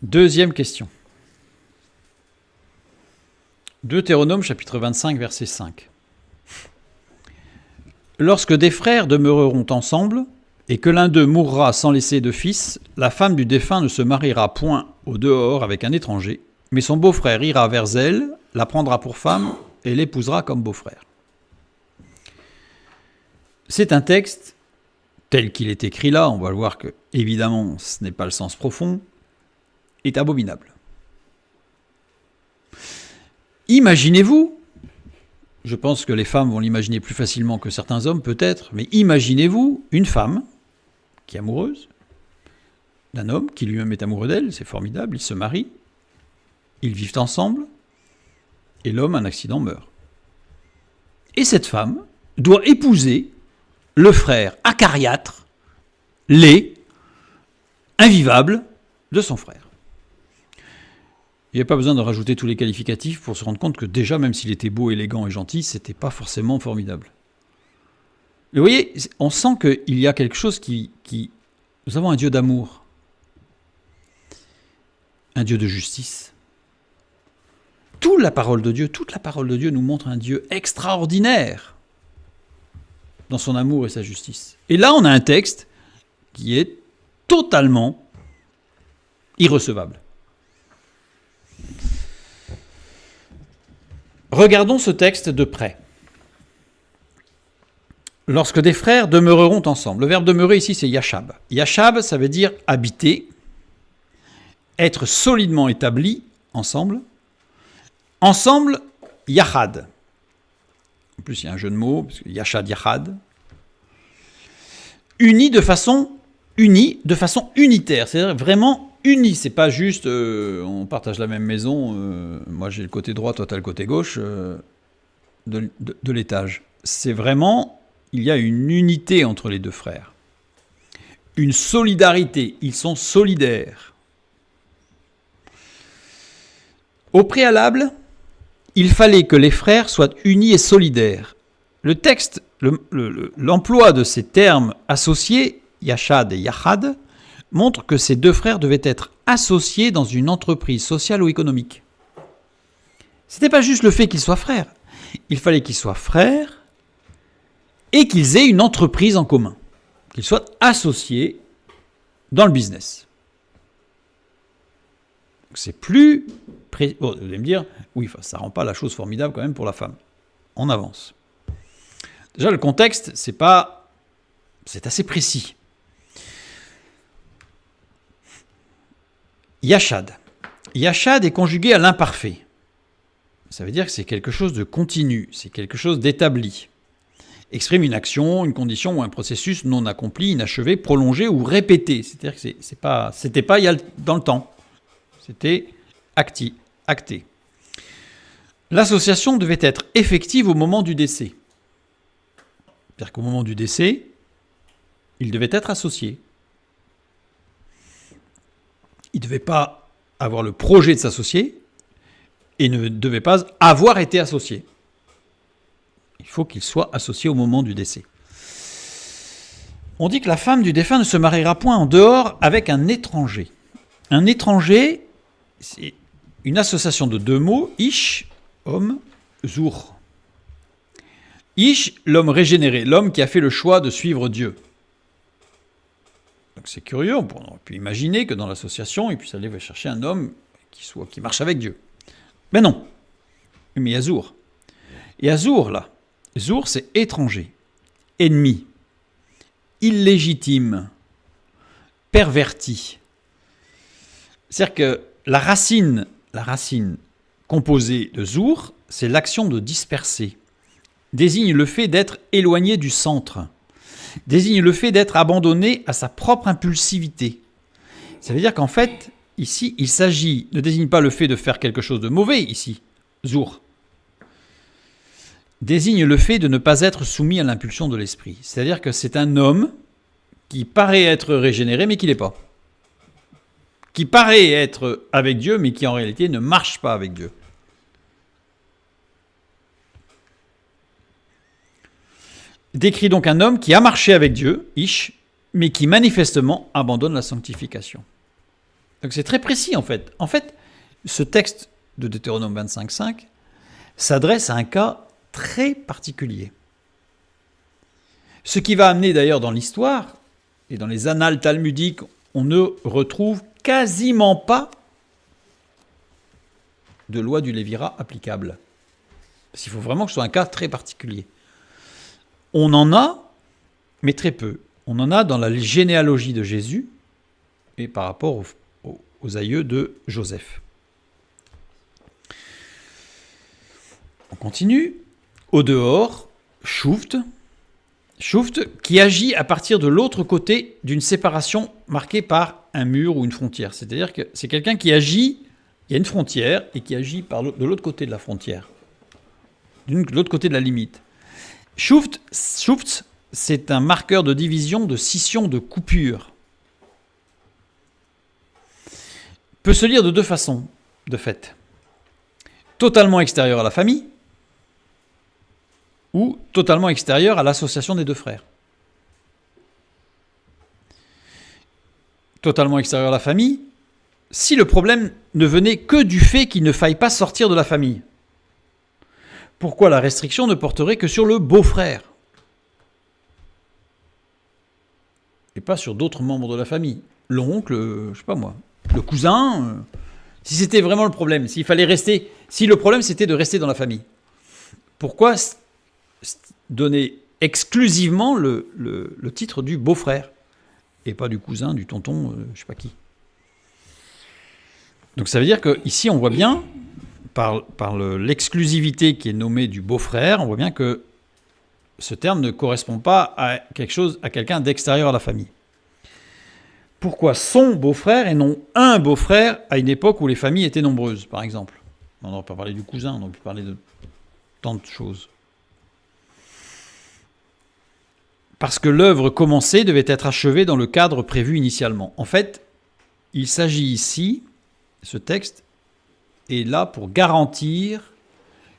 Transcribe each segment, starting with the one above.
Deuxième question. Deutéronome chapitre 25 verset 5. Lorsque des frères demeureront ensemble, et que l'un d'eux mourra sans laisser de fils, la femme du défunt ne se mariera point au dehors avec un étranger, mais son beau-frère ira vers elle, la prendra pour femme et l'épousera comme beau-frère. C'est un texte tel qu'il est écrit là, on va le voir que, évidemment, ce n'est pas le sens profond, est abominable. Imaginez-vous, je pense que les femmes vont l'imaginer plus facilement que certains hommes peut-être, mais imaginez-vous une femme qui est amoureuse d'un homme qui lui-même est amoureux d'elle, c'est formidable, ils se marient, ils vivent ensemble, et l'homme, un accident, meurt. Et cette femme doit épouser le frère acariâtre, laid, invivable de son frère. Il n'y a pas besoin de rajouter tous les qualificatifs pour se rendre compte que déjà, même s'il était beau, élégant et gentil, c'était pas forcément formidable. Mais vous voyez, on sent qu'il y a quelque chose qui... Nous avons un Dieu d'amour, un Dieu de justice. Toute la parole de Dieu nous montre un Dieu extraordinaire dans son amour et sa justice. Et là, on a un texte qui est totalement irrecevable. Regardons ce texte de près. Lorsque des frères demeureront ensemble. Le verbe demeurer ici, c'est yashab. Yashab, ça veut dire habiter, être solidement établi ensemble. Ensemble, yachad. En plus, il y a un jeu de mots, parce que yashad, yachad. Unis de façon unitaire, c'est-à-dire vraiment unis. C'est pas juste on partage la même maison, moi j'ai le côté droit, toi tu as le côté gauche de l'étage. C'est vraiment, il y a une unité entre les deux frères. Une solidarité, ils sont solidaires. Au préalable, il fallait que les frères soient unis et solidaires. Le texte, l'emploi de ces termes associés, yashad et yachad, montre que ces deux frères devaient être associés dans une entreprise sociale ou économique. Ce n'était pas juste le fait qu'ils soient frères. Il fallait qu'ils soient frères et qu'ils aient une entreprise en commun. Qu'ils soient associés dans le business. C'est plus... Bon, vous allez me dire, oui, ça ne rend pas la chose formidable quand même pour la femme. On avance. Déjà, le contexte, c'est assez précis. Yashad. Yashad est conjugué à l'imparfait. Ça veut dire que c'est quelque chose de continu, c'est quelque chose d'établi. Exprime une action, une condition ou un processus non accompli, inachevé, prolongé ou répété. C'est-à-dire que c'était pas dans le temps. C'était acté. L'association devait être effective au moment du décès. C'est-à-dire qu'au moment du décès, ils devaient être associés. Il ne devait pas avoir le projet de s'associer et ne devait pas avoir été associé. Il faut qu'il soit associé au moment du décès. On dit que la femme du défunt ne se mariera point en dehors avec un étranger. Un étranger, c'est une association de deux mots, ish, homme, zour. Ish, l'homme régénéré, l'homme qui a fait le choix de suivre Dieu. Donc c'est curieux, on peut imaginer que dans l'association, il puisse aller chercher un homme qui marche avec Dieu. Mais non. Mais il y a Zour. Et à Zour, là, Zour, c'est étranger, ennemi, illégitime, perverti. C'est-à-dire que la racine composée de Zour, c'est l'action de disperser. Désigne le fait d'être éloigné du centre. Désigne le fait d'être abandonné à sa propre impulsivité. Ça veut dire qu'en fait, ici, il s'agit, ne désigne pas le fait de faire quelque chose de mauvais, ici, Zour. Désigne le fait de ne pas être soumis à l'impulsion de l'esprit. C'est-à-dire que c'est un homme qui paraît être régénéré, mais qui ne l'est pas. Qui paraît être avec Dieu, mais qui en réalité ne marche pas avec Dieu. Décrit donc un homme qui a marché avec Dieu, Ish, mais qui manifestement abandonne la sanctification. Donc c'est très précis en fait. En fait, ce texte de Deutéronome 25.5 s'adresse à un cas très particulier. Ce qui va amener d'ailleurs dans l'histoire, et dans les annales talmudiques, on ne retrouve quasiment pas de loi du Lévirat applicable. Parce qu'il faut vraiment que ce soit un cas très particulier. On en a, mais très peu. On en a dans la généalogie de Jésus et par rapport aux aïeux de Joseph. On continue. Au dehors, Shuft, qui agit à partir de l'autre côté d'une séparation marquée par un mur ou une frontière. C'est-à-dire que c'est quelqu'un qui agit, il y a une frontière, et qui agit de l'autre côté de la frontière, de l'autre côté de la limite. Shuft, c'est un marqueur de division, de scission, de coupure. Peut se lire de deux façons, de fait. Totalement extérieur à la famille, ou totalement extérieur à l'association des deux frères. Totalement extérieur à la famille, si le problème ne venait que du fait qu'il ne faille pas sortir de la famille. Pourquoi la restriction ne porterait que sur le beau-frère et pas sur d'autres membres de la famille? L'oncle, je sais pas moi, le cousin, si c'était vraiment le problème, s'il fallait rester, si le problème c'était de rester dans la famille. Pourquoi donner exclusivement le titre du beau-frère et pas du cousin, du tonton, je sais pas qui. Donc ça veut dire qu'ici on voit bien, par l'exclusivité qui est nommée du beau-frère, on voit bien que ce terme ne correspond pas à quelqu'un d'extérieur à la famille. Pourquoi son beau-frère et non un beau-frère à une époque où les familles étaient nombreuses, par exemple? On n'aurait pas parlé du cousin, on aurait pu parler de tant de choses. Parce que l'œuvre commencée devait être achevée dans le cadre prévu initialement. En fait, il s'agit ici, ce texte est là pour garantir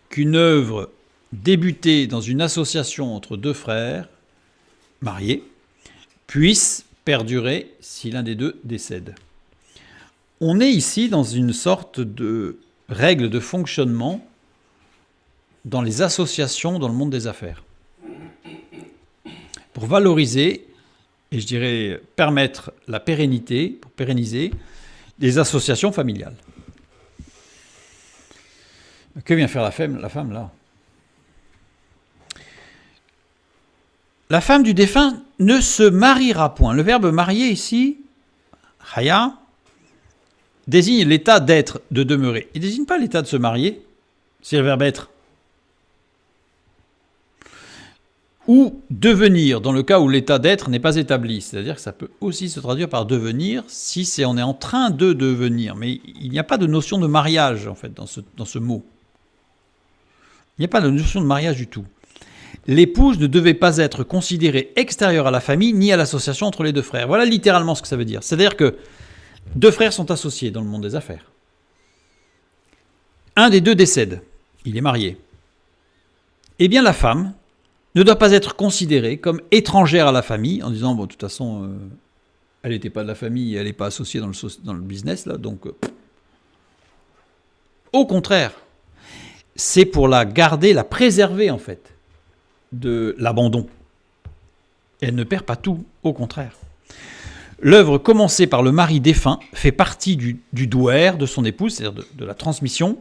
qu'une œuvre débutée dans une association entre deux frères mariés puisse perdurer si l'un des deux décède. On est ici dans une sorte de règle de fonctionnement dans les associations dans le monde des affaires. Pour valoriser, et je dirais permettre la pérennité, pour pérenniser des associations familiales. Que vient faire la femme là? La femme du défunt ne se mariera point. Le verbe marier ici, haya, désigne l'état d'être, de demeurer. Il ne désigne pas l'état de se marier, c'est le verbe être. Ou devenir, dans le cas où l'état d'être n'est pas établi. C'est-à-dire que ça peut aussi se traduire par devenir, si on est en train de devenir. Mais il n'y a pas de notion de mariage, en fait, dans ce mot. Il n'y a pas de notion de mariage du tout. L'épouse ne devait pas être considérée extérieure à la famille, ni à l'association entre les deux frères. Voilà littéralement ce que ça veut dire. C'est-à-dire que deux frères sont associés dans le monde des affaires. Un des deux décède. Il est marié. Eh bien, la femme ne doit pas être considérée comme étrangère à la famille, en disant, bon, de toute façon, elle n'était pas de la famille, elle n'est pas associée dans le business, là, donc... Au contraire, c'est pour la garder, la préserver, en fait, de l'abandon. Elle ne perd pas tout, au contraire. L'œuvre commencée par le mari défunt fait partie du douaire de son épouse, c'est-à-dire de la transmission,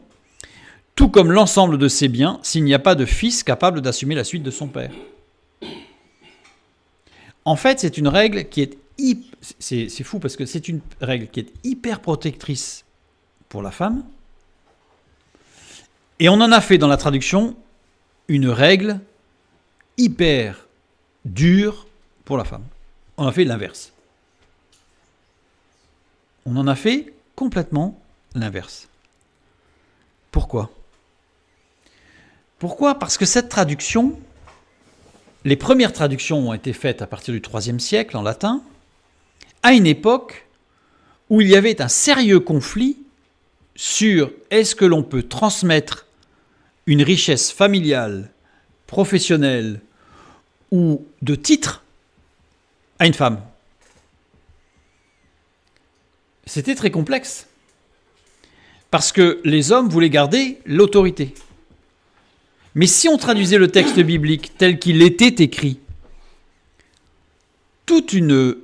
tout comme l'ensemble de ses biens, s'il n'y a pas de fils capable d'assumer la suite de son père. En fait, c'est une règle qui est... C'est fou parce que c'est une règle qui est hyper protectrice pour la femme. Et on en a fait dans la traduction une règle hyper dure pour la femme. On a fait l'inverse. On en a fait complètement l'inverse. Pourquoi ? Pourquoi ? Parce que cette traduction, les premières traductions ont été faites à partir du IIIe siècle en latin, à une époque où il y avait un sérieux conflit sur est-ce que l'on peut transmettre une richesse familiale, professionnelle ou de titre à une femme. c'était très complexe. Parce que les hommes voulaient garder l'autorité. Mais si on traduisait le texte biblique tel qu'il était écrit, toute une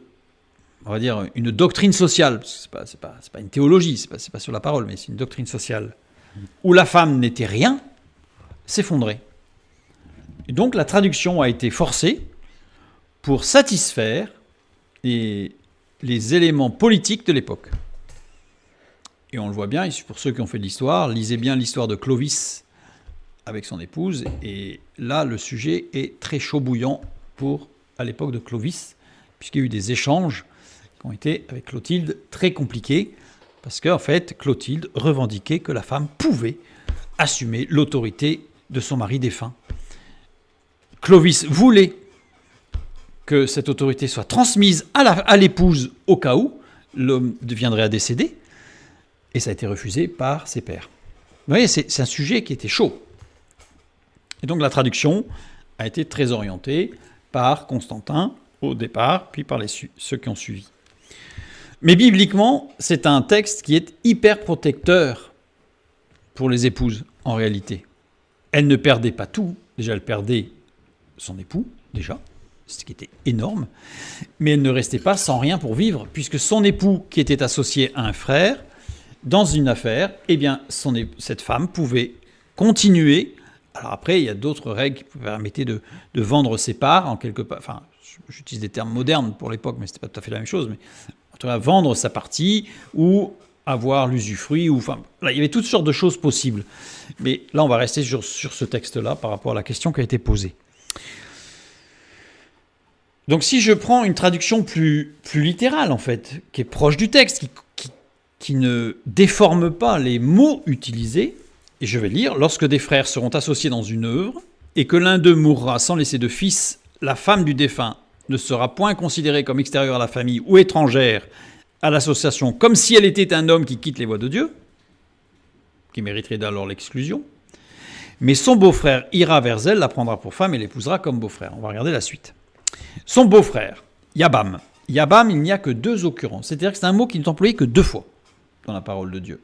doctrine sociale, c'est pas une théologie, c'est pas sur la parole, mais c'est une doctrine sociale, où la femme n'était rien, s'effondrait. Et donc la traduction a été forcée pour satisfaire les éléments politiques de l'époque. Et on le voit bien, et pour ceux qui ont fait de l'histoire, lisez bien l'histoire de Clovis avec son épouse, et là le sujet est très chaud bouillant à l'époque de Clovis, puisqu'il y a eu des échanges qui ont été avec Clotilde très compliqués, parce qu'en fait Clotilde revendiquait que la femme pouvait assumer l'autorité de son mari défunt. Clovis voulait que cette autorité soit transmise à l'épouse au cas où l'homme viendrait à décéder, et ça a été refusé par ses pairs. Vous voyez, c'est un sujet qui était chaud. Et donc la traduction a été très orientée par Constantin au départ, puis par ceux qui ont suivi. Mais bibliquement, c'est un texte qui est hyper protecteur pour les épouses, en réalité. Elle ne perdait pas tout. Déjà, elle perdait son époux, déjà, ce qui était énorme, mais elle ne restait pas sans rien pour vivre, puisque son époux, qui était associé à un frère, dans une affaire, eh bien, cette femme pouvait continuer. Alors après, il y a d'autres règles qui permettaient de vendre ses parts, en quelque part. Enfin, j'utilise des termes modernes pour l'époque, mais ce n'était pas tout à fait la même chose. Mais en tout cas, vendre sa partie ou avoir l'usufruit. Enfin, là, il y avait toutes sortes de choses possibles. Mais là, on va rester sur ce texte-là par rapport à la question qui a été posée. Donc si je prends une traduction plus littérale, en fait, qui est proche du texte, qui ne déforme pas les mots utilisés, et je vais lire, « Lorsque des frères seront associés dans une œuvre, et que l'un d'eux mourra sans laisser de fils, la femme du défunt ne sera point considérée comme extérieure à la famille ou étrangère à l'association, comme si elle était un homme qui quitte les voies de Dieu, qui mériterait alors l'exclusion, mais son beau-frère ira vers elle, la prendra pour femme et l'épousera comme beau-frère. » On va regarder la suite. Son beau-frère, Yabam. Yabam, il n'y a que 2 occurrences. C'est-à-dire que c'est un mot qui n'est employé que 2 fois dans la parole de Dieu.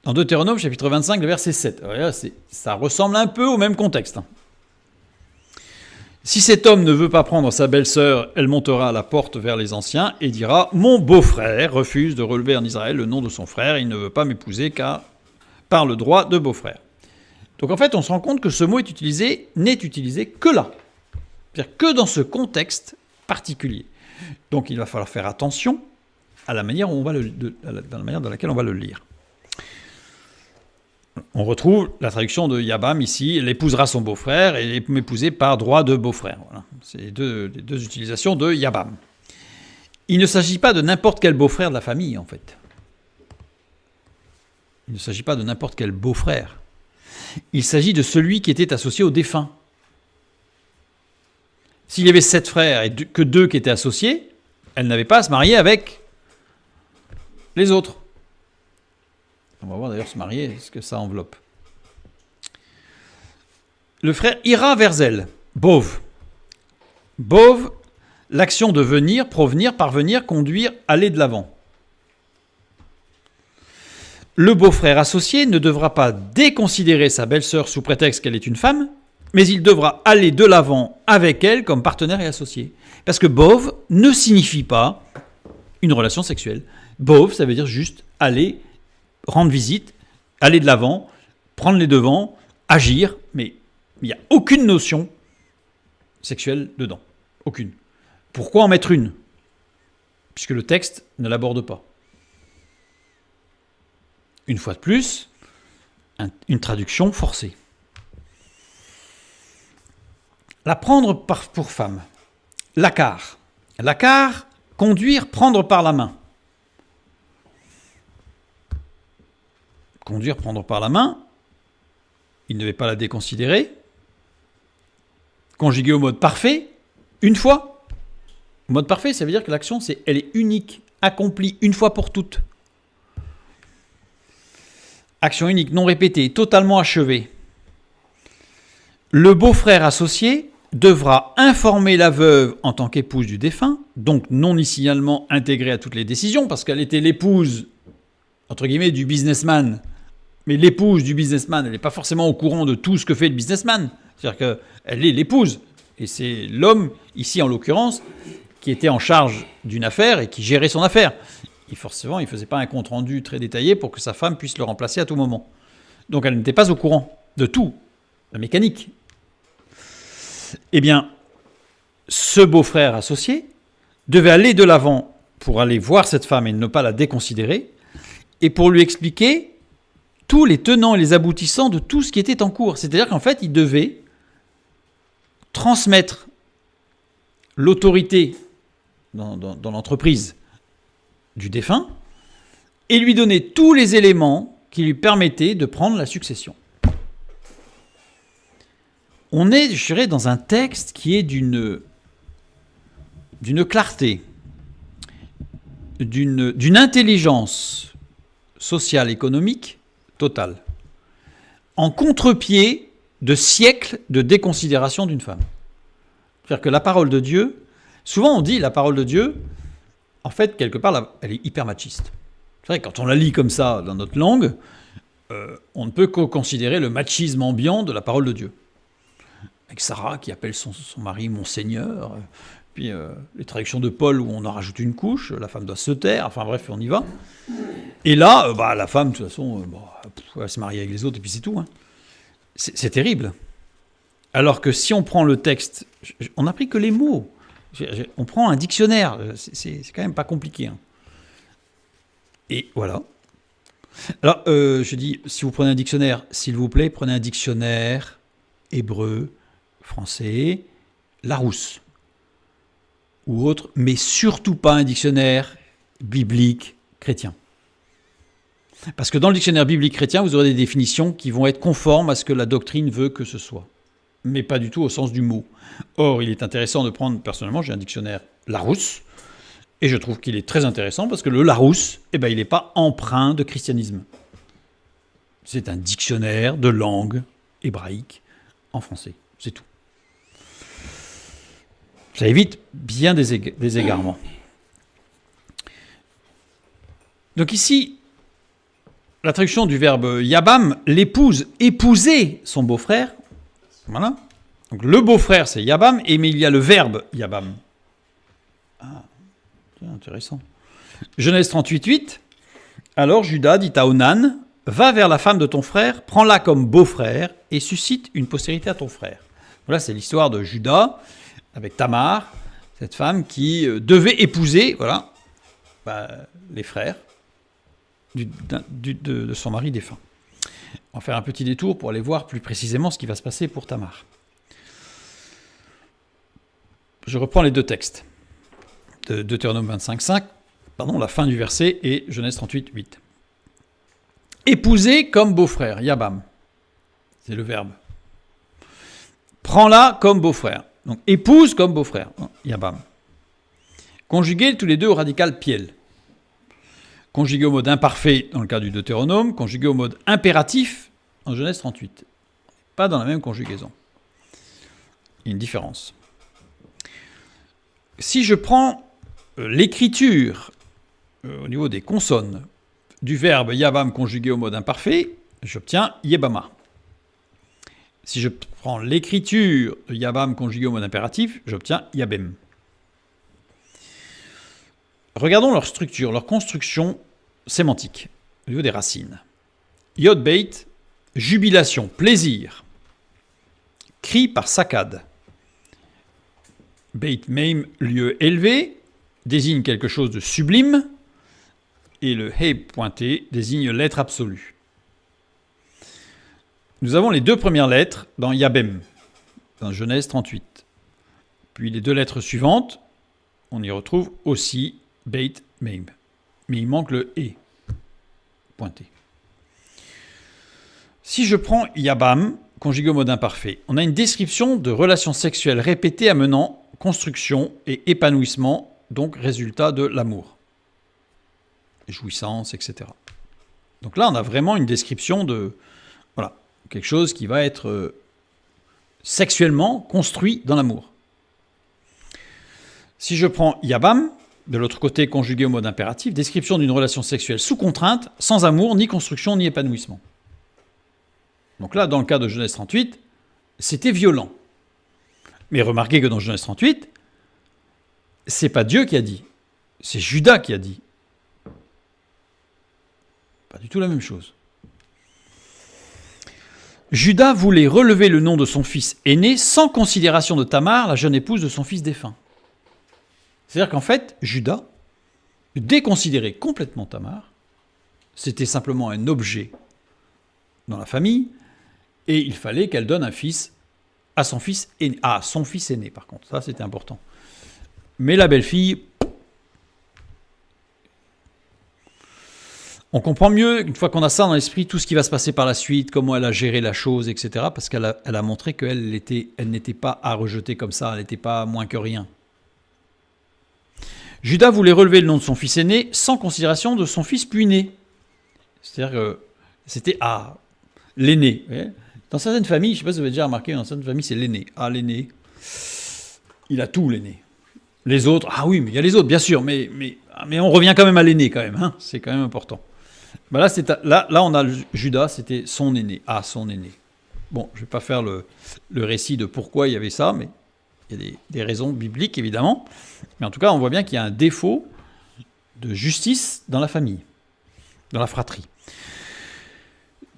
Dans Deutéronome, chapitre 25, le verset 7. Alors là, ça ressemble un peu au même contexte. Si cet homme ne veut pas prendre sa belle-sœur, elle montera à la porte vers les anciens et dira « Mon beau-frère refuse de relever en Israël le nom de son frère, il ne veut pas m'épouser car par le droit de beau-frère. » Donc en fait, on se rend compte que ce mot n'est utilisé que là. C'est-à-dire que dans ce contexte particulier. Donc il va falloir faire attention à la manière dans la manière dans laquelle on va le lire. On retrouve la traduction de Yabam ici, elle épousera son beau-frère et est m'épouser par droit de beau-frère. Voilà. C'est les deux utilisations de Yabam. Il ne s'agit pas de n'importe quel beau-frère de la famille, en fait. Il ne s'agit pas de n'importe quel beau-frère. Il s'agit de celui qui était associé au défunt. S'il y avait 7 frères et que 2 qui étaient associés, elle n'avait pas à se marier avec les autres. On va voir d'ailleurs se marier, ce que ça enveloppe. Le frère ira vers elle. Bov. Bov, l'action de venir, provenir, parvenir, conduire, aller de l'avant. Le beau-frère associé ne devra pas déconsidérer sa belle-sœur sous prétexte qu'elle est une femme, mais il devra aller de l'avant avec elle comme partenaire et associé. Parce que bov ne signifie pas une relation sexuelle. Bov, ça veut dire juste aller rendre visite, aller de l'avant, prendre les devants, agir, mais il n'y a aucune notion sexuelle dedans. Aucune. Pourquoi en mettre une ? Puisque le texte ne l'aborde pas. Une fois de plus, une traduction forcée. La prendre pour femme. Lakar. Lakar, conduire, prendre par la main. Conduire, prendre par la main, il ne devait pas la déconsidérer. Conjugué au mode parfait, une fois. Au mode parfait, ça veut dire que l'action, elle est unique, accomplie une fois pour toutes. Action unique, non répétée, totalement achevée. Le beau-frère associé devra informer la veuve en tant qu'épouse du défunt, donc non initialement intégrée à toutes les décisions, parce qu'elle était l'épouse, entre guillemets, du businessman. Mais l'épouse du businessman, elle n'est pas forcément au courant de tout ce que fait le businessman. C'est-à-dire qu'elle est l'épouse. Et c'est l'homme, ici en l'occurrence, qui était en charge d'une affaire et qui gérait son affaire. Et forcément, il ne faisait pas un compte-rendu très détaillé pour que sa femme puisse le remplacer à tout moment. Donc elle n'était pas au courant de tout, la mécanique. Eh bien, ce beau-frère associé devait aller de l'avant pour aller voir cette femme et ne pas la déconsidérer, et pour lui expliquer tous les tenants et les aboutissants de tout ce qui était en cours. C'est-à-dire qu'en fait, il devait transmettre l'autorité dans l'entreprise du défunt et lui donner tous les éléments qui lui permettaient de prendre la succession. On est, je dirais, dans un texte qui est d'une clarté, d'une intelligence sociale, économique totale, en contre-pied de siècles de déconsidération d'une femme. C'est-à-dire que la parole de Dieu, souvent on dit la parole de Dieu, en fait, quelque part, elle est hyper machiste. C'est vrai que quand on la lit comme ça dans notre langue, on ne peut que considérer le machisme ambiant de la parole de Dieu. Avec Sarah qui appelle son mari mon Seigneur, puis les traductions de Paul où on en rajoute une couche, la femme doit se taire, enfin bref, on y va. Et là, la femme, de toute façon, elle va se marier avec les autres et puis c'est tout. Hein. C'est terrible. Alors que si on prend le texte, on n'a pris que les mots. On prend un dictionnaire, c'est quand même pas compliqué. Hein. Et voilà. Alors, je dis, si vous prenez un dictionnaire, s'il vous plaît, prenez un dictionnaire hébreu, français, Larousse ou autre, mais surtout pas un dictionnaire biblique chrétien. Parce que dans le dictionnaire biblique chrétien, vous aurez des définitions qui vont être conformes à ce que la doctrine veut que ce soit, mais pas du tout au sens du mot. Or, il est intéressant de prendre, personnellement, j'ai un dictionnaire Larousse, et je trouve qu'il est très intéressant parce que le Larousse, il n'est pas empreint de christianisme. C'est un dictionnaire de langue hébraïque en français, c'est tout. Ça évite bien des égarements. Donc ici, la traduction du verbe yabam, l'épouse, épouser son beau-frère. Voilà. Donc le beau-frère, c'est yabam, mais il y a le verbe yabam. Ah, c'est intéressant. Genèse 38:8. Alors Judas dit à Onan, va vers la femme de ton frère, prends-la comme beau-frère et suscite une postérité à ton frère. Voilà, c'est l'histoire de Judas avec Tamar, cette femme qui devait épouser les frères de son mari défunt. On va faire un petit détour pour aller voir plus précisément ce qui va se passer pour Tamar. Je reprends les deux textes de Deutéronome 25:5, la fin du verset, et Genèse 38:8. Épouser comme beau-frère, yabam, c'est le verbe. Prends-la comme beau-frère. Donc épouse comme beau-frère, yabam. Conjugués tous les deux au radical piel. Conjugué au mode imparfait dans le cas du Deutéronome, conjugué au mode impératif en Genèse 38. Pas dans la même conjugaison. Il y a une différence. Si je prends l'écriture au niveau des consonnes du verbe yabam conjugué au mode imparfait, j'obtiens yebama. Si je prends l'écriture de yabam conjugué au mode impératif, j'obtiens yabem. Regardons leur structure, leur construction sémantique au niveau des racines. Yod beit, jubilation, plaisir. Cri par saccade. Beit meim, lieu élevé, désigne quelque chose de sublime. Et le he pointé désigne l'être absolu. Nous avons les deux premières lettres dans Yabem, dans Genèse 38. Puis les deux lettres suivantes, on y retrouve aussi Beit Meim. Mais il manque le he pointé. Si je prends Yabam, conjugué au mode imparfait, on a une description de relations sexuelles répétées amenant construction et épanouissement, donc résultat de l'amour. Jouissance, etc. Donc là, on a vraiment une description de quelque chose qui va être sexuellement construit dans l'amour. Si je prends Yabam, de l'autre côté conjugué au mode impératif, description d'une relation sexuelle sous contrainte, sans amour, ni construction, ni épanouissement. Donc là, dans le cas de Genèse 38, c'était violent. Mais remarquez que dans Genèse 38, c'est pas Dieu qui a dit, c'est Judas qui a dit. Pas du tout la même chose. Judas voulait relever le nom de son fils aîné sans considération de Tamar, la jeune épouse de son fils défunt. C'est-à-dire qu'en fait, Judas déconsidérait complètement Tamar. C'était simplement un objet dans la famille, et il fallait qu'elle donne un fils à son fils aîné. Ah, son fils aîné, par contre, ça c'était important. Mais la belle-fille, on comprend mieux, une fois qu'on a ça dans l'esprit, tout ce qui va se passer par la suite, comment elle a géré la chose, etc. Parce qu'elle a montré qu'elle n'était pas à rejeter comme ça, elle n'était pas moins que rien. Judas voulait relever le nom de son fils aîné sans considération de son fils puîné. C'est-à-dire que c'était l'aîné. Dans certaines familles, je ne sais pas si vous avez déjà remarqué, dans certaines familles, c'est l'aîné. L'aîné, il a tout, l'aîné. Les autres, oui, mais il y a les autres, bien sûr, mais on revient quand même à l'aîné, quand même. C'est quand même important. Là, on a Judas, c'était son aîné. Son aîné. Bon, je ne vais pas faire le récit de pourquoi il y avait ça, mais il y a des raisons bibliques, évidemment. Mais en tout cas, on voit bien qu'il y a un défaut de justice dans la famille, dans la fratrie.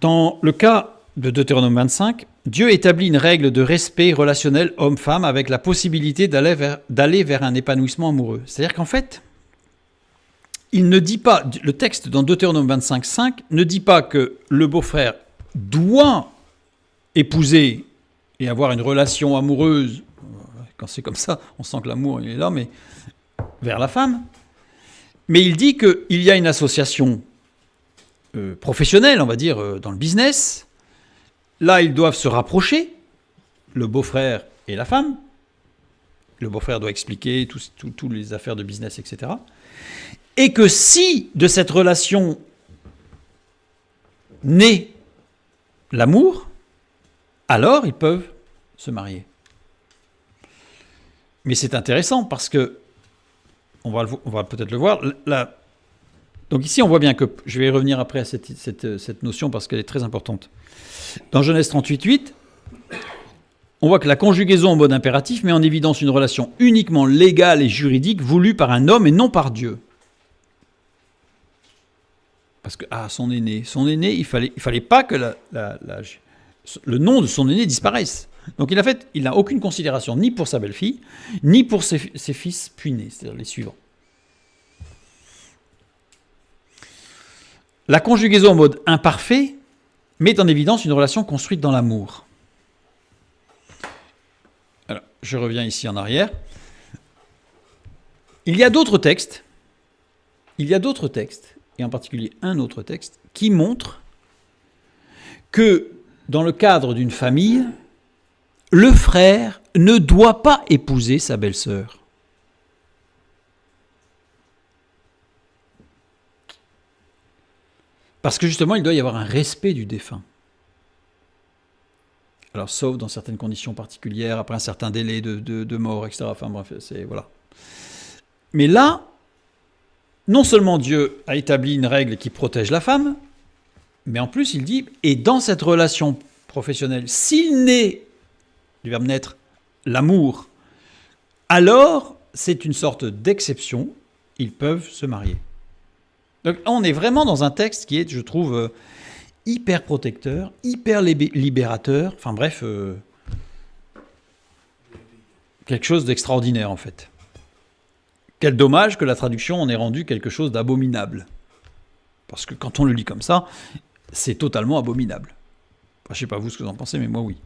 Dans le cas de Deutéronome 25, Dieu établit une règle de respect relationnel homme-femme avec la possibilité d'aller vers un épanouissement amoureux. C'est-à-dire qu'en fait, il ne dit pas, le texte dans Deutéronome 25:5 ne dit pas que le beau-frère doit épouser et avoir une relation amoureuse. Quand c'est comme ça, on sent que l'amour il est là, mais vers la femme. Mais il dit qu'il y a une association professionnelle, on va dire, dans le business. Là, ils doivent se rapprocher, le beau-frère et la femme. Le beau-frère doit expliquer toutes les affaires de business, etc. Et que si de cette relation naît l'amour, alors ils peuvent se marier. Mais c'est intéressant parce que, on va peut-être le voir, donc ici on voit bien que, je vais revenir après à cette notion parce qu'elle est très importante. Dans Genèse 38:8, on voit que la conjugaison en mode impératif met en évidence une relation uniquement légale et juridique voulue par un homme et non par Dieu. Parce que, son aîné, il fallait pas que le nom de son aîné disparaisse. Donc il n'a aucune considération ni pour sa belle-fille, ni pour ses fils puînés, c'est-à-dire les suivants. La conjugaison en mode imparfait met en évidence une relation construite dans l'amour. Alors, je reviens ici en arrière. Il y a d'autres textes, et en particulier un autre texte, qui montre que dans le cadre d'une famille, le frère ne doit pas épouser sa belle-sœur. Parce que justement, il doit y avoir un respect du défunt. Alors, sauf dans certaines conditions particulières, après un certain délai de mort, etc. Enfin bref, voilà. Mais là, non seulement Dieu a établi une règle qui protège la femme, mais en plus il dit, et dans cette relation professionnelle, s'il naît, du verbe naître, l'amour, alors c'est une sorte d'exception, ils peuvent se marier. Donc on est vraiment dans un texte qui est, je trouve, hyper protecteur, hyper libérateur, enfin bref, quelque chose d'extraordinaire en fait. Quel dommage que la traduction en ait rendu quelque chose d'abominable. Parce que quand on le lit comme ça, c'est totalement abominable. Enfin, je ne sais pas vous ce que vous en pensez, mais moi oui.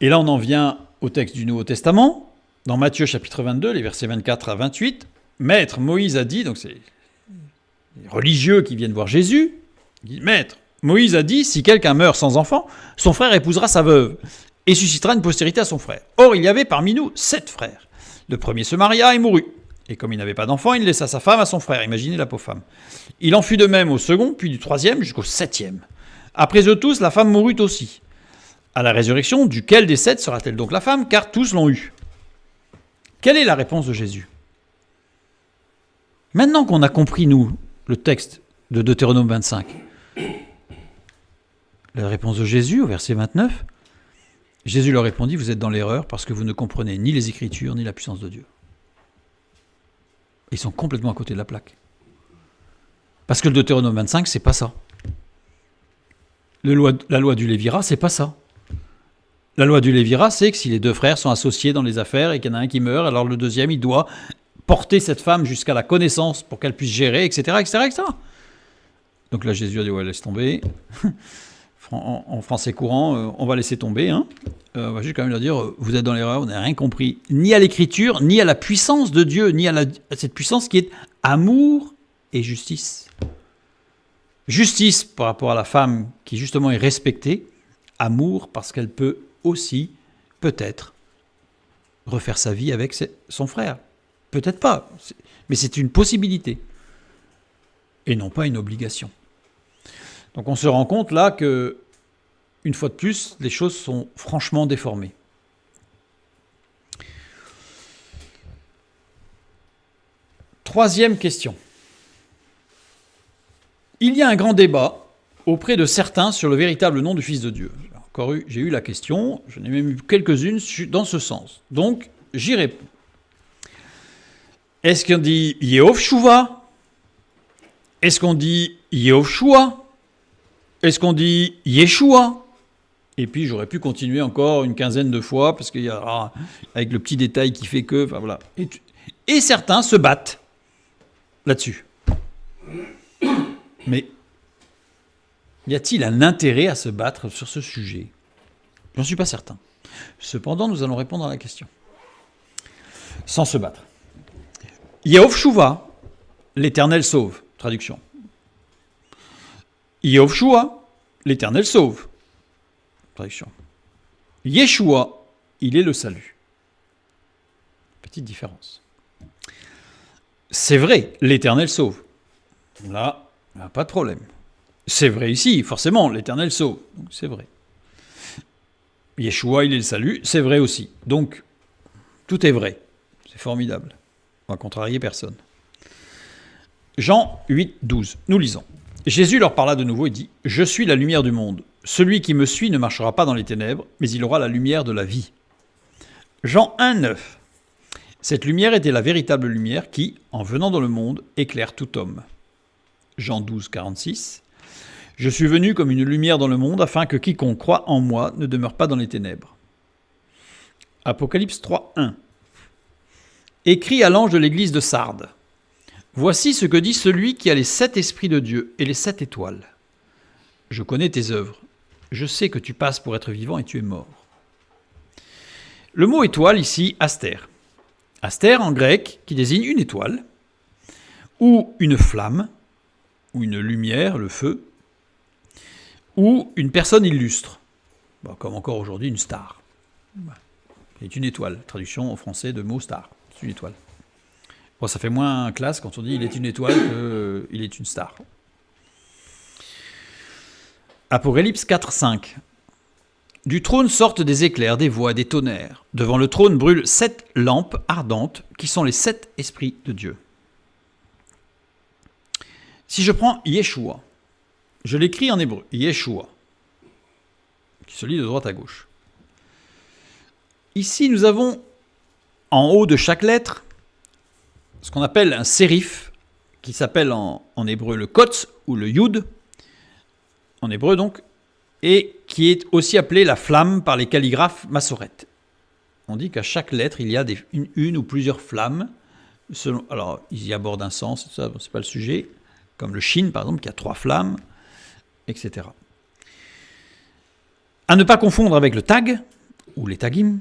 Et là on en vient au texte du Nouveau Testament, dans Matthieu chapitre 22, les versets 24 à 28, Maître, Moïse a dit, donc c'est les religieux qui viennent voir Jésus, il dit, Maître, Moïse a dit, si quelqu'un meurt sans enfant, son frère épousera sa veuve et suscitera une postérité à son frère. Or, il y avait parmi nous 7 frères. Le premier se maria et mourut. Et comme il n'avait pas d'enfant, il laissa sa femme à son frère. Imaginez la pauvre femme. Il en fut de même au second, puis du troisième jusqu'au 7e. Après eux tous, la femme mourut aussi. À la résurrection, duquel des 7 sera-t-elle donc la femme, car tous l'ont eue? Quelle est la réponse de Jésus? Maintenant qu'on a compris, nous, le texte de Deutéronome 25, la réponse de Jésus au verset 29, Jésus leur répondit, vous êtes dans l'erreur parce que vous ne comprenez ni les Écritures ni la puissance de Dieu. Ils sont complètement à côté de la plaque. Parce que le Deutéronome 25, c'est pas ça. La loi du Lévirat, c'est pas ça. La loi du Lévirat, c'est que si les 2 frères sont associés dans les affaires et qu'il y en a un qui meurt, alors le deuxième, il doit porter cette femme jusqu'à la connaissance pour qu'elle puisse gérer, etc., etc., etc. Donc là, Jésus a dit, ouais, laisse tomber. En français courant, on va laisser tomber. Hein. On va juste quand même leur dire, vous êtes dans l'erreur, vous n'avez rien compris, ni à l'écriture, ni à la puissance de Dieu, ni à cette puissance qui est amour et justice. Justice par rapport à la femme qui justement est respectée, amour parce qu'elle peut aussi, peut-être, refaire sa vie avec son frère. Peut-être pas, mais c'est une possibilité. Et non pas une obligation. Donc on se rend compte là que, une fois de plus, les choses sont franchement déformées. Troisième question. Il y a un grand débat auprès de certains sur le véritable nom du Fils de Dieu. J'ai eu la question, j'en ai même eu quelques-unes dans ce sens. Donc, j'y réponds. Est-ce qu'on dit Yehoshua? Est-ce qu'on dit Yehoshua? Est-ce qu'on dit Yeshua? Et puis, j'aurais pu continuer encore une quinzaine de fois, parce qu'il y a, avec le petit détail qui fait que, enfin voilà. Et certains se battent là-dessus. Mais y a-t-il un intérêt à se battre sur ce sujet? J'en suis pas certain. Cependant, nous allons répondre à la question. Sans se battre. Yehoshua, l'Éternel sauve. Traduction. Yehoshua, l'Éternel sauve. Traduction. Yeshua, il est le salut. Petite différence. C'est vrai, l'Éternel sauve. Là, il n'y a pas de problème. C'est vrai ici, forcément, l'Éternel sauve. Donc c'est vrai. Yeshua, il est le salut, c'est vrai aussi. Donc, tout est vrai. C'est formidable. On va contrarier personne. Jean 8, 12. Nous lisons. Jésus leur parla de nouveau et dit « Je suis la lumière du monde. Celui qui me suit ne marchera pas dans les ténèbres, mais il aura la lumière de la vie. » Jean 1, 9. Cette lumière était la véritable lumière qui, en venant dans le monde, éclaire tout homme. Jean 12, 46. Je suis venu comme une lumière dans le monde afin que quiconque croit en moi ne demeure pas dans les ténèbres. Apocalypse 3, 1. Écrit à l'ange de l'église de Sardes. Voici ce que dit celui qui a les 7 esprits de Dieu et les 7 étoiles. Je connais tes œuvres. Je sais que tu passes pour être vivant et tu es mort. Le mot étoile ici, astère. Astère en grec qui désigne une étoile, ou une flamme, ou une lumière, le feu, ou une personne illustre, comme encore aujourd'hui une star. C'est une étoile, traduction en français de mot star, c'est une étoile. Bon, ça fait moins classe quand on dit il est une étoile qu'il est une star. Apocalypse 4, 5. Du trône sortent des éclairs, des voix, des tonnerres. Devant le trône brûlent 7 lampes ardentes qui sont les 7 esprits de Dieu. Si je prends Yeshua, je l'écris en hébreu, Yeshua, qui se lit de droite à gauche. Ici, nous avons en haut de chaque lettre ce qu'on appelle un sérif, qui s'appelle en hébreu le kotz ou le yud, en hébreu donc, et qui est aussi appelé la flamme par les calligraphes massorètes. On dit qu'à chaque lettre, il y a une ou plusieurs flammes. Alors, ils y abordent un sens, ça, c'est pas le sujet, comme le shin, par exemple, qui a 3 flammes, etc. À ne pas confondre avec le tag, ou les tagim,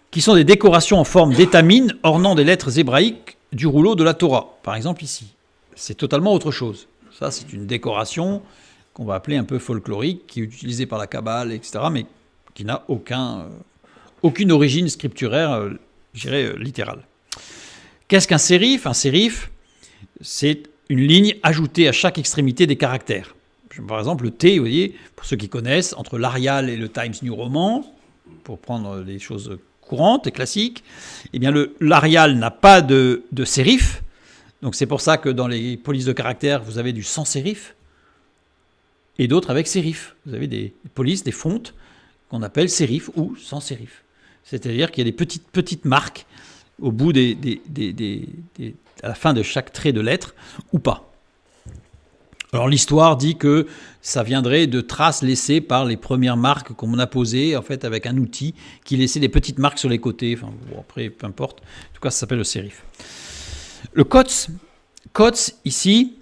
qui sont des décorations en forme d'étamine ornant des lettres hébraïques du rouleau de la Torah, par exemple ici. C'est totalement autre chose. Ça, c'est une décoration qu'on va appeler un peu folklorique, qui est utilisée par la Kabbale, etc., mais qui n'a aucune origine scripturaire, je dirais, littérale. Qu'est-ce qu'un sérif? Un sérif, c'est une ligne ajoutée à chaque extrémité des caractères. Par exemple, le thé, vous voyez, pour ceux qui connaissent, entre l'Arial et le Times New Roman, pour prendre des choses courantes et classiques, eh bien l'Arial n'a pas de sérif. Donc c'est pour ça que dans les polices de caractère, vous avez du sans sérif et d'autres avec sérif. Vous avez des polices, des fontes qu'on appelle sérif ou sans sérif. C'est-à-dire qu'il y a des petites marques au bout à la fin de chaque trait de lettre ou pas. Alors l'histoire dit que ça viendrait de traces laissées par les premières marques qu'on a posées en fait avec un outil qui laissait des petites marques sur les côtés. Enfin, bon, après, peu importe. En tout cas, ça s'appelle le sérif. Le kotz ici,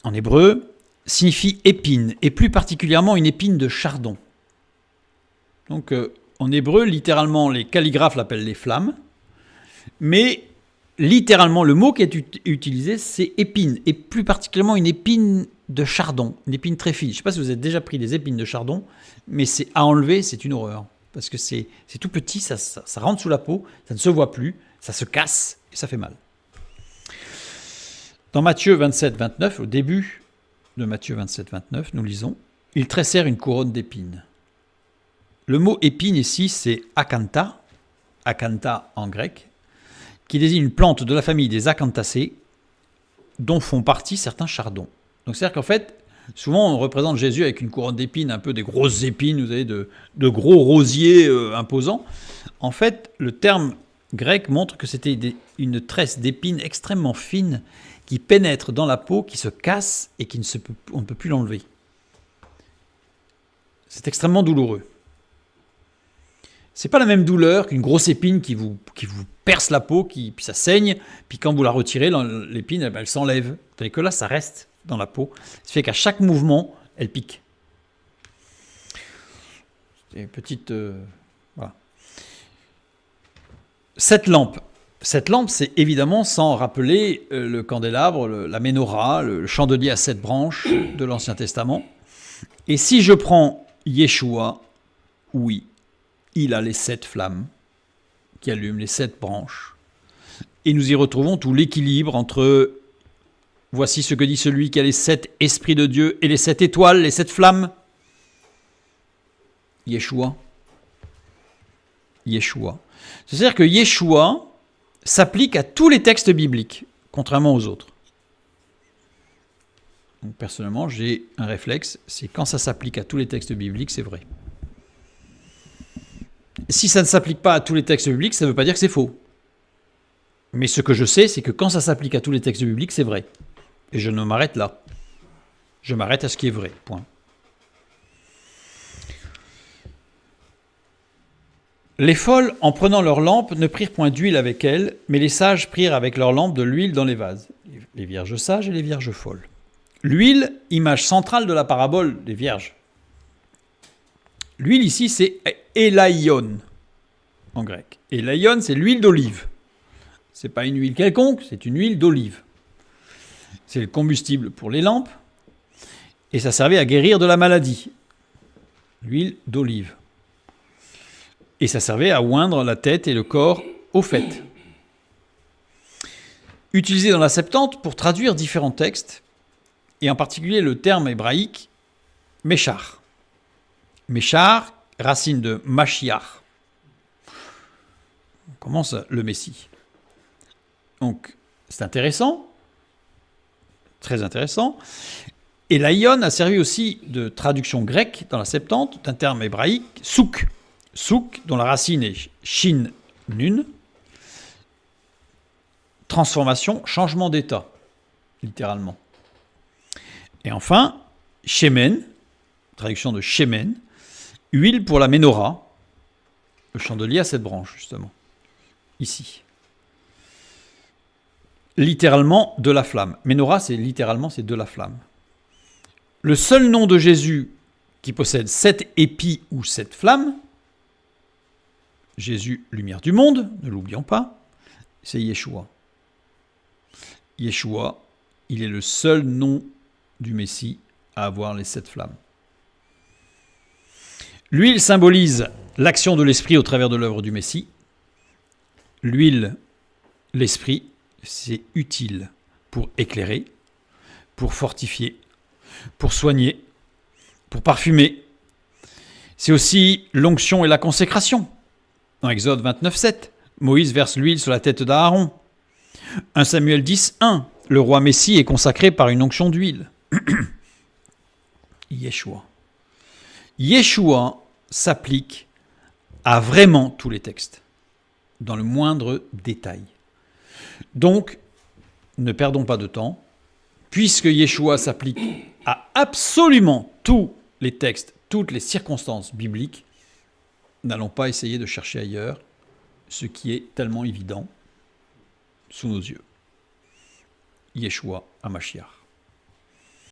en hébreu, signifie épine, et plus particulièrement une épine de chardon. Donc en hébreu, littéralement, les calligraphes l'appellent les flammes, mais littéralement, le mot qui est utilisé, c'est épine, et plus particulièrement une épine de chardon, une épine très fine. Je ne sais pas si vous avez déjà pris des épines de chardon, mais c'est à enlever, c'est une horreur, parce que c'est tout petit, ça rentre sous la peau, ça ne se voit plus, ça se casse, et ça fait mal. Dans Matthieu 27, 29, au début de Matthieu 27, 29, nous lisons « Ils tressèrent une couronne d'épines ». Le mot épine ici, c'est akantha en grec, qui désigne une plante de la famille des Acanthacées, dont font partie certains chardons. Donc c'est-à-dire qu'en fait, souvent on représente Jésus avec une couronne d'épines, un peu des grosses épines, vous avez de gros rosiers imposants. En fait, le terme grec montre que c'était une tresse d'épines extrêmement fine qui pénètre dans la peau, qui se casse et on ne peut plus l'enlever. C'est extrêmement douloureux. C'est pas la même douleur qu'une grosse épine qui vous perce la peau, puis ça saigne, puis quand vous la retirez, l'épine, elle s'enlève. Tandis que là, ça reste dans la peau. Ça fait qu'à chaque mouvement, elle pique. C'est une petite... voilà. Cette lampe, c'est évidemment sans rappeler le candélabre, la ménorah, le chandelier à 7 branches de l'Ancien Testament. Et si je prends Yeshua, oui, il a les 7 flammes qui allument les 7 branches. Et nous y retrouvons tout l'équilibre entre « Voici ce que dit celui qui a les 7 esprits de Dieu et les 7 étoiles, les 7 flammes. » Yeshua. C'est-à-dire que Yeshua s'applique à tous les textes bibliques, contrairement aux autres. Donc, personnellement, j'ai un réflexe, c'est quand ça s'applique à tous les textes bibliques, c'est vrai. Si ça ne s'applique pas à tous les textes bibliques, ça ne veut pas dire que c'est faux. Mais ce que je sais, c'est que quand ça s'applique à tous les textes bibliques, c'est vrai. Et je ne m'arrête là. Je m'arrête à ce qui est vrai. Point. Les folles, en prenant leurs lampes, ne prirent point d'huile avec elles, mais les sages prirent avec leurs lampes de l'huile dans les vases. Les vierges sages et les vierges folles. L'huile, image centrale de la parabole des vierges. L'huile ici, c'est élaion en grec. Élaion, c'est l'huile d'olive. Ce n'est pas une huile quelconque, c'est une huile d'olive. C'est le combustible pour les lampes et ça servait à guérir de la maladie. L'huile d'olive. Et ça servait à oindre la tête et le corps aux fêtes. Utilisé dans la Septante pour traduire différents textes, et en particulier le terme hébraïque Méchar. Méchar, racine de Mashiach. On commence le Messie. Donc, c'est intéressant, très intéressant. Et l'Aïon a servi aussi de traduction grecque dans la Septante d'un terme hébraïque, souk. Souk, dont la racine est shin nun. Transformation, changement d'état, littéralement. Et enfin, shemen, traduction de shemen, huile pour la ménorah, le chandelier à 7 branches, justement, ici. Littéralement, de la flamme. Ménorah, c'est de la flamme. Le seul nom de Jésus qui possède 7 épis ou 7 flammes, Jésus, lumière du monde, ne l'oublions pas, c'est Yeshua. Yeshua, il est le seul nom du Messie à avoir les 7 flammes. L'huile symbolise l'action de l'Esprit au travers de l'œuvre du Messie. L'huile, l'Esprit, c'est utile pour éclairer, pour fortifier, pour soigner, pour parfumer. C'est aussi l'onction et la consécration. Dans Exode 29:7, Moïse verse l'huile sur la tête d'Aaron. 1 Samuel 10:1, le roi Messie est consacré par une onction d'huile. Yeshua. Yeshua s'applique à vraiment tous les textes, dans le moindre détail. Donc, ne perdons pas de temps, puisque Yeshua s'applique à absolument tous les textes, toutes les circonstances bibliques, n'allons pas essayer de chercher ailleurs ce qui est tellement évident sous nos yeux. Yeshua HaMashiach.